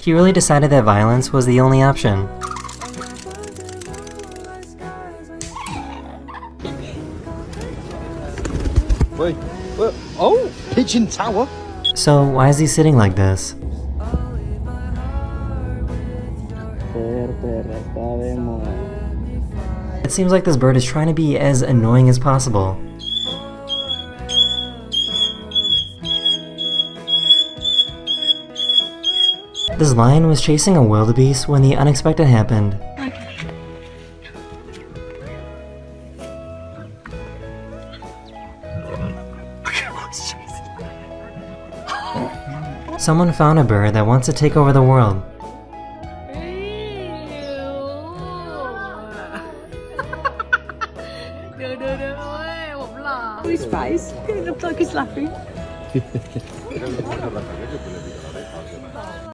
He really decided that violence was the only option. Wait, oh, pigeon tower. So why is he sitting like this? It seems like this bird is trying to be as annoying as possible. This lion was chasing a wildebeest when the unexpected happened. Someone found a bird that wants to take over the world. His face, it looks like he's laughing.